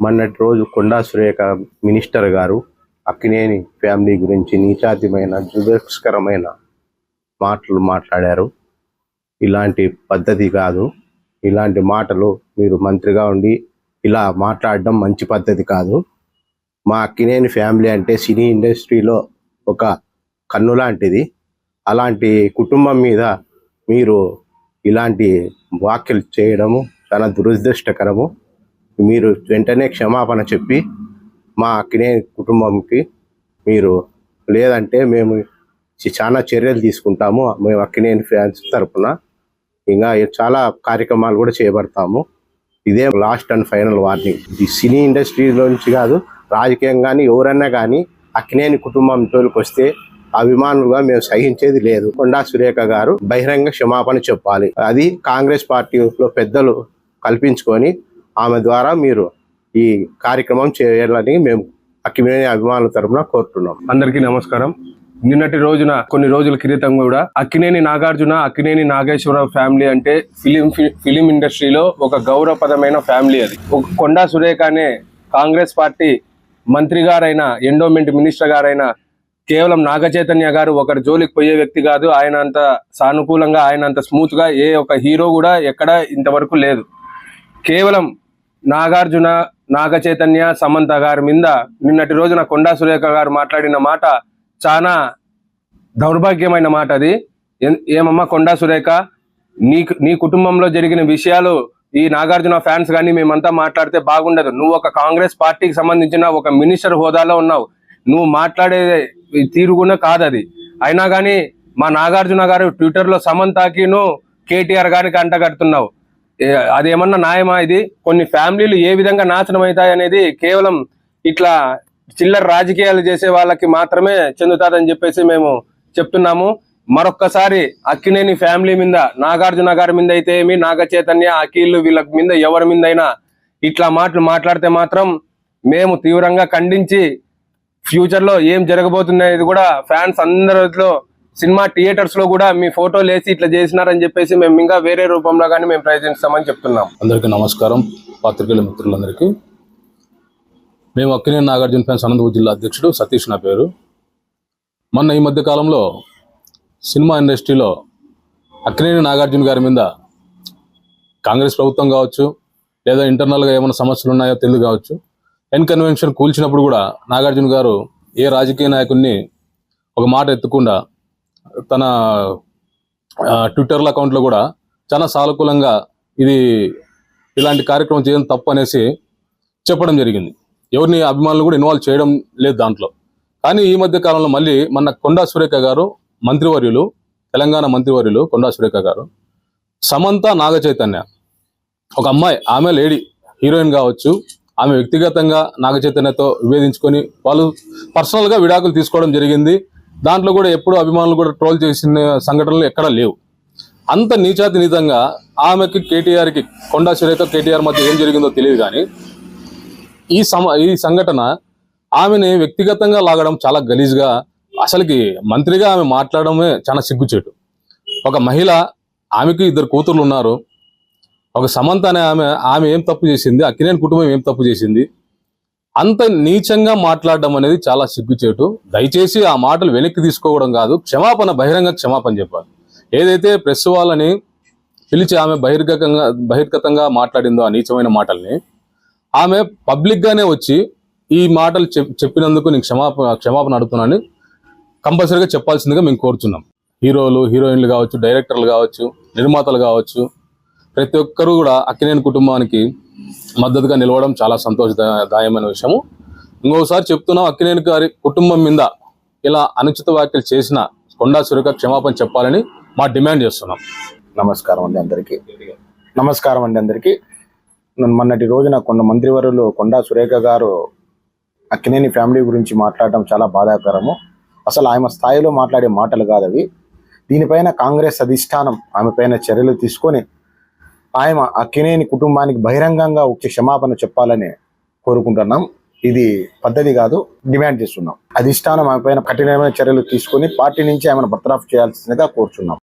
మొన్నటి రోజు కొండా సురేఖ మినిస్టర్ గారు అక్కినేని ఫ్యామిలీ గురించి నీచాతిమైన దురస్కరమైన మాటలు మాట్లాడారు. ఇలాంటి పద్ధతి కాదు. ఇలాంటి మాటలు మీరు మంత్రిగా ఉండి ఇలా మాట్లాడడం మంచి పద్ధతి కాదు. మా అక్కినేని ఫ్యామిలీ అంటే సినీ ఇండస్ట్రీలో ఒక కన్ను లాంటిది. అలాంటి కుటుంబం మీద మీరు ఇలాంటి వ్యాఖ్యలు చేయడము చాలా దురదృష్టకరము. మీరు వెంటనే క్షమాపణ చెప్పి మా అక్కినేని కుటుంబంకి మీరు, లేదంటే మేము చాలా చర్యలు తీసుకుంటాము. మేము అక్కినేని ఫ్యాన్స్ తరఫున ఇంకా చాలా కార్యక్రమాలు కూడా చేపడతాము. ఇదే లాస్ట్ అండ్ ఫైనల్ వార్నింగ్. ఈ సినీ ఇండస్ట్రీలో నుంచి కాదు, రాజకీయం కానీ ఎవరన్నా కానీ అక్కినేని కుటుంబం తోలికి వస్తే అభిమానులుగా మేము సహించేది లేదు. కొండా సురేఖ గారు బహిరంగ క్షమాపణ చెప్పాలి. అది కాంగ్రెస్ పార్టీలో పెద్దలు కల్పించుకొని ఆమె ద్వారా మీరు ఈ కార్యక్రమం చేయాలని మేము అక్కినేని అభిమానుల తరఫున కోరుతున్నాం. అందరికీ నమస్కారం. నిన్నటి రోజున కొన్ని రోజుల క్రితం కూడా అక్కినేని నాగార్జున, అక్కినేని నాగేశ్వరరావు ఫ్యామిలీ అంటే ఫిలిం ఇండస్ట్రీలో ఒక గౌరవప్రదమైన ఫ్యామిలీ. అది ఒక కొండా సురేఖ అనే కాంగ్రెస్ పార్టీ మంత్రి గారైన, ఎండోమెంట్ మినిస్టర్ గారైన కేవలం నాగచైతన్య గారు ఒకరి జోలికి పోయే వ్యక్తి కాదు. ఆయన అంత సానుకూలంగా, ఆయన అంత స్మూత్ గా ఏ ఒక హీరో కూడా ఎక్కడ ఇంతవరకు లేదు. కేవలం నాగార్జున, నాగచైతన్య, సమంత గారి మీద నిన్నటి రోజున కొండా సురేఖ గారు మాట్లాడిన మాట చాలా దౌర్భాగ్యమైన మాట. అది ఏమమ్మా కొండా సురేఖ, నీ కుటుంబంలో జరిగిన విషయాలు ఈ నాగార్జున ఫ్యాన్స్ కానీ మేమంతా మాట్లాడితే బాగుండదు. నువ్వు ఒక కాంగ్రెస్ పార్టీకి సంబంధించిన ఒక మినిస్టర్ హోదాలో ఉన్నావు. నువ్వు మాట్లాడే తీరు కూడా కాదు అది. అయినా కానీ మా నాగార్జున గారు ట్విట్టర్లో సమంతకిను కేటీఆర్ గారికి అంటగడుతున్నావు. అదేమన్నా న్యాయమా? ఇది కొన్ని ఫ్యామిలీలు ఏ విధంగా నాశనం అవుతాయి అనేది కేవలం ఇట్లా చిల్లర రాజకీయాలు చేసే వాళ్ళకి మాత్రమే చెందుతాదని చెప్పేసి మేము చెప్తున్నాము. మరొక్కసారి అక్కినేని ఫ్యామిలీ మీద, నాగార్జున గారి మీద అయితే ఏమి, నాగ చైతన్య, అఖిల్ వీళ్ళ మీద ఎవరి మీద అయినా ఇట్లా మాట్లాడితే మాత్రం మేము తీవ్రంగా ఖండించి ఫ్యూచర్ లో ఏం జరగబోతుంది అనేది కూడా ఫ్యాన్స్ అందరిలో, సినిమా థియేటర్స్ లో కూడా మీ ఫోటోలు వేసి ఇట్లా చేసినారని చెప్పేసి మేము ఇంకా వేరే రూపంలో కానీ మేము ప్రయత్నిస్తామని చెప్తున్నాం. అందరికీ నమస్కారం. పాత్రికేయుల మిత్రులందరికీ, మేము అక్కినేని నాగార్జున ఫ్యాన్స్ అనంతపురం జిల్లా అధ్యక్షుడు సతీష్ నా పేరు. మొన్న ఈ మధ్య కాలంలో సినిమా ఇండస్ట్రీలో అక్కినేని నాగార్జున గారి మీద కాంగ్రెస్ ప్రభుత్వం కావచ్చు, లేదా ఇంటర్నల్గా ఏమైనా సమస్యలు ఉన్నాయో తెలియదు కావచ్చు, ఎన్ కన్వెన్షన్ కూల్చినప్పుడు కూడా నాగార్జున గారు ఏ రాజకీయ నాయకుడిని ఒక మాట ఎత్తకుండా తన ట్విట్టర్ల అకౌంట్లో కూడా చాలా సానుకూలంగా ఇలాంటి కార్యక్రమం చేయడం తప్పు అనేసి చెప్పడం జరిగింది. ఎవరిని అభిమానులు కూడా ఇన్వాల్వ్ చేయడం లేదు దాంట్లో. కానీ ఈ మధ్య కాలంలో మళ్ళీ మన కొండా సురేఖ గారు, మంత్రివర్యులు, తెలంగాణ మంత్రివర్యులు కొండా సురేఖ గారు, సమంత, నాగ చైతన్య, ఒక అమ్మాయి, ఆమె లేడీ హీరోయిన్ కావచ్చు, ఆమె వ్యక్తిగతంగా నాగ చైతన్యతో విభేదించుకొని వాళ్ళు పర్సనల్గా విడాకులు తీసుకోవడం జరిగింది. దాంట్లో కూడా ఎప్పుడు అభిమానులు కూడా ట్రోల్ చేసిన సంఘటనలు ఎక్కడా లేవు. అంత నీచాతినీతంగా ఆమెకి కేటీఆర్కి, కొండా సురేఖ కేటీఆర్ మధ్య ఏం జరిగిందో తెలియదు. కానీ ఈ సంఘటన ఆమెని వ్యక్తిగతంగా లాగడం చాలా గలీజ్గా, అసలుకి మంత్రిగా ఆమె మాట్లాడడమే చాలా సిగ్గుచేటు. ఒక మహిళ, ఆమెకి 2 కూతుర్లు ఉన్నారు. ఒక సమంత అనే ఆమె ఏం తప్పు చేసింది? అక్కినేని కుటుంబం ఏం తప్పు చేసింది? అంత నీచంగా మాట్లాడడం అనేది చాలా సిగ్గుచేటు. దయచేసి ఆ మాటలు వెనక్కి తీసుకోవడం కాదు, బహిరంగ క్షమాపణ చెప్పాలి. ఏదైతే ప్రెస్ వాళ్ళని పిలిచి ఆమె బహిర్గతంగా మాట్లాడిందో ఆ నీచమైన మాటల్ని, ఆమె పబ్లిక్గానే వచ్చి ఈ మాటలు చెప్పినందుకు నేను క్షమాపణ అడుగుతున్నానని కంపల్సరీగా చెప్పాల్సిందిగా మేము కోరుతున్నాం. హీరోలు, హీరోయిన్లు కావచ్చు, డైరెక్టర్లు కావచ్చు, నిర్మాతలు కావచ్చు, ప్రతి ఒక్కరూ కూడా అక్కినేని కుటుంబానికి మద్దతుగా నిలవడం చాలా సంతోషదాయమైన విషయము. ఇంకోసారి చెప్తున్నాం, అక్కినేని గారి కుటుంబం మీద ఇలా అనుచిత వ్యాఖ్యలు చేసిన కొండా సురేఖ క్షమాపణ చెప్పాలని మా డిమాండ్ చేస్తున్నాం. నమస్కారం అండి అందరికీ. మొన్నటి రోజున మంత్రివర్యులు కొండా సురేఖ గారు అక్కినేని ఫ్యామిలీ గురించి మాట్లాడటం చాలా బాధాకరము. అసలు ఆమె స్థాయిలో మాట్లాడే మాటలు కాదు అవి. దీనిపైన కాంగ్రెస్ అధిష్టానం ఆమె పైన చర్యలు తీసుకొని ఆమె అక్కినేని కుటుంబానికి బహిరంగంగా క్షమాపణ చెప్పాలని కోరుకుంటున్నాం. ఇది పద్ధతి కాదు, డిమాండ్ చేస్తున్నాం. అధిష్టానం ఆమె పైన కఠినమైన చర్యలు తీసుకొని పార్టీ నుంచి ఆమెను బర్తరఫ్ చేయాల్సిందిగా కోరుచున్నాం.